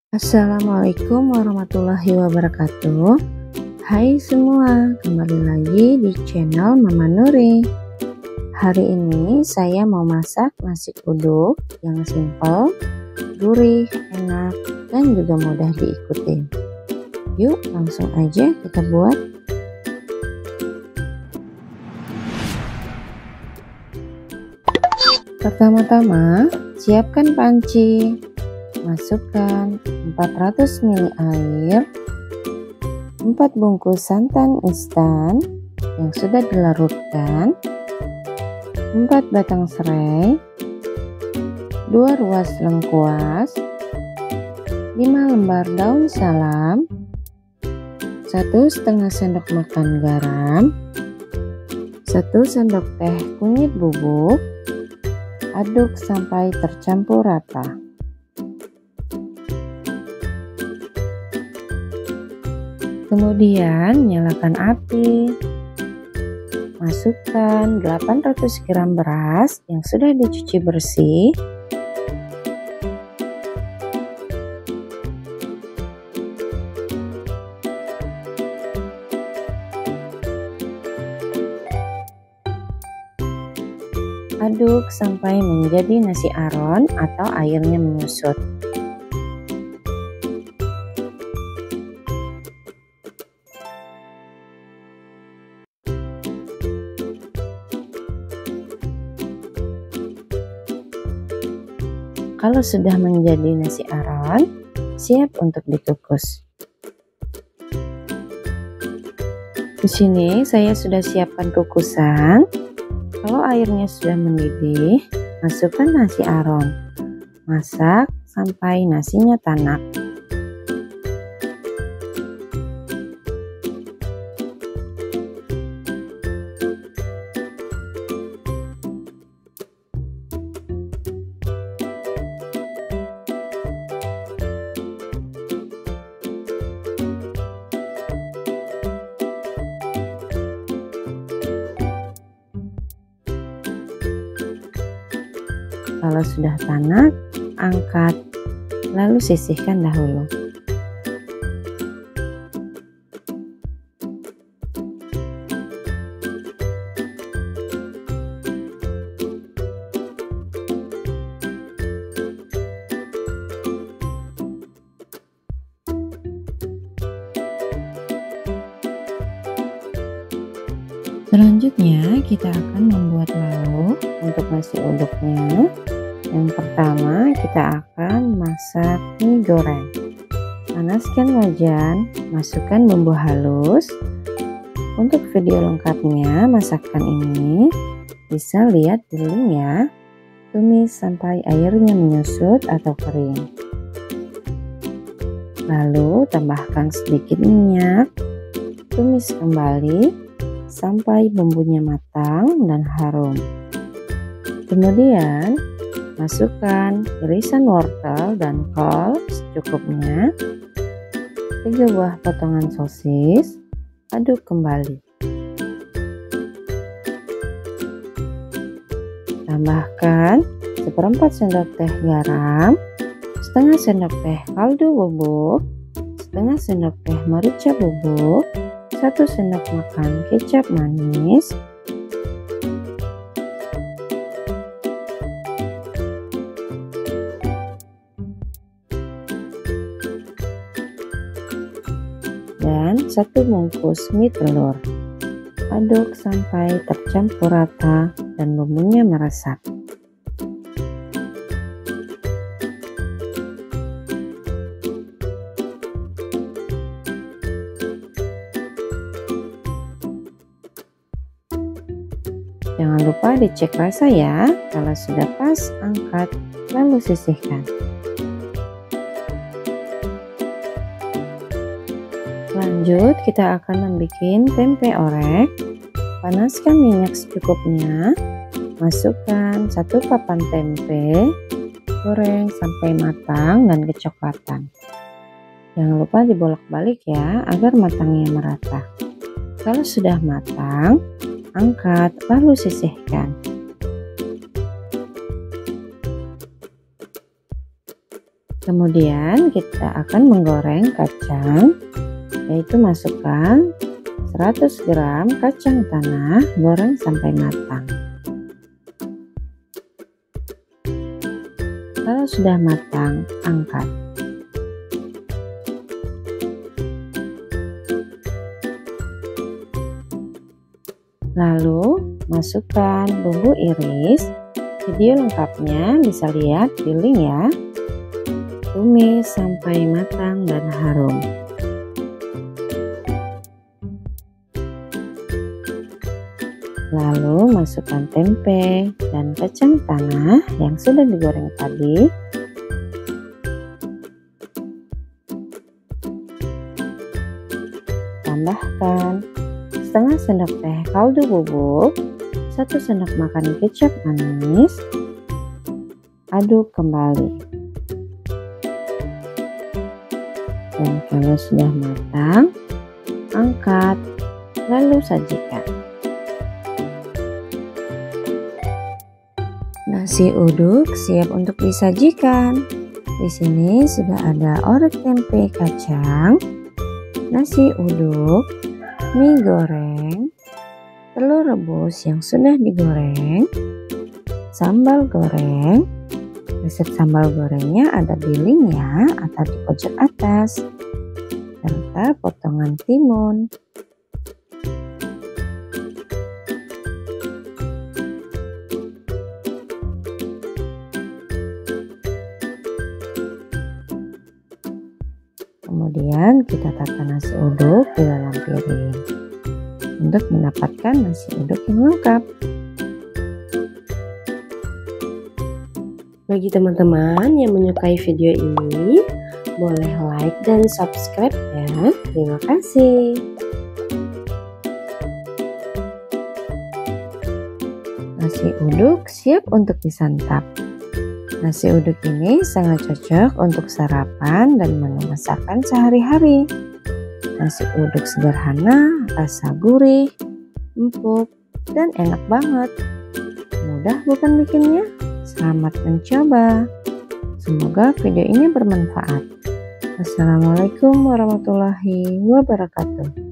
Assalamualaikum warahmatullahi wabarakatuh. Hai semua, kembali lagi di channel Mama Nuri. Hari ini saya mau masak nasi uduk yang simple, gurih, enak, dan juga mudah diikuti. Yuk langsung aja kita buat. Pertama-tama siapkan panci. Masukkan 400 ml air, 4 bungkus santan instan yang sudah dilarutkan, 4 batang serai, 2 ruas lengkuas, 5 lembar daun salam, 1,5 sendok makan garam, 1 sendok teh kunyit bubuk. Aduk sampai tercampur rata. Kemudian nyalakan api. Masukkan 800 gram beras yang sudah dicuci bersih. Aduk sampai menjadi nasi aron atau airnya menyusut. Kalau sudah menjadi nasi aron, siap untuk dikukus. Di sini saya sudah siapkan kukusan. Kalau airnya sudah mendidih, masukkan nasi aron. Masak sampai nasinya tanak. Kalau sudah tanak, angkat, lalu sisihkan dahulu. Selanjutnya kita akan membuat lauk untuk nasi uduknya. Yang pertama kita akan masak mie goreng. Panaskan wajan, masukkan bumbu halus. Untuk video lengkapnya masakan ini bisa lihat di link ya. Tumis sampai airnya menyusut atau kering. Lalu tambahkan sedikit minyak. Tumis kembali sampai bumbunya matang dan harum. Kemudian masukkan irisan wortel dan kol secukupnya, 3 buah potongan sosis, aduk kembali. Tambahkan 1/4 sendok teh garam, 1/2 sendok teh kaldu bubuk, 1/2 sendok teh merica bubuk, 1 sendok makan kecap manis, dan 1 bungkus mie telur. Aduk sampai tercampur rata dan bumbunya meresap. Jangan lupa dicek rasa ya. Kalau sudah pas, angkat lalu sisihkan. Lanjut kita akan membuat tempe orek. Panaskan minyak secukupnya. Masukkan 1 papan tempe. Goreng sampai matang dan kecoklatan. Jangan lupa dibolak-balik ya agar matangnya merata. Kalau sudah matang, angkat lalu sisihkan. Kemudian kita akan menggoreng kacang, yaitu masukkan 100 gram kacang tanah, goreng sampai matang. Kalau sudah matang, angkat. Lalu masukkan bumbu iris. Video lengkapnya bisa lihat di link ya. Tumis sampai matang dan harum. Lalu masukkan tempe dan kacang tanah yang sudah digoreng tadi. Tambahkan setengah sendok teh kaldu bubuk, 1 sendok makan kecap manis. Aduk kembali. Dan kalau sudah matang, angkat, lalu sajikan. Nasi uduk siap untuk disajikan. Di sini sudah ada orek tempe kacang, nasi uduk, mie goreng, telur rebus yang sudah digoreng, sambal goreng. Resep sambal gorengnya ada di link ya, atau di pojok atas, serta potongan timun. Kemudian kita tata nasi uduk di dalam piring untuk mendapatkan nasi uduk yang lengkap. Bagi teman-teman yang menyukai video ini, boleh like dan subscribe ya. Terima kasih. Nasi uduk siap untuk disantap. Nasi uduk ini sangat cocok untuk sarapan dan menu masakan sehari-hari. Nasi uduk sederhana, rasa gurih, empuk, dan enak banget. Mudah bukan bikinnya? Selamat mencoba. Semoga video ini bermanfaat. Wassalamualaikum warahmatullahi wabarakatuh.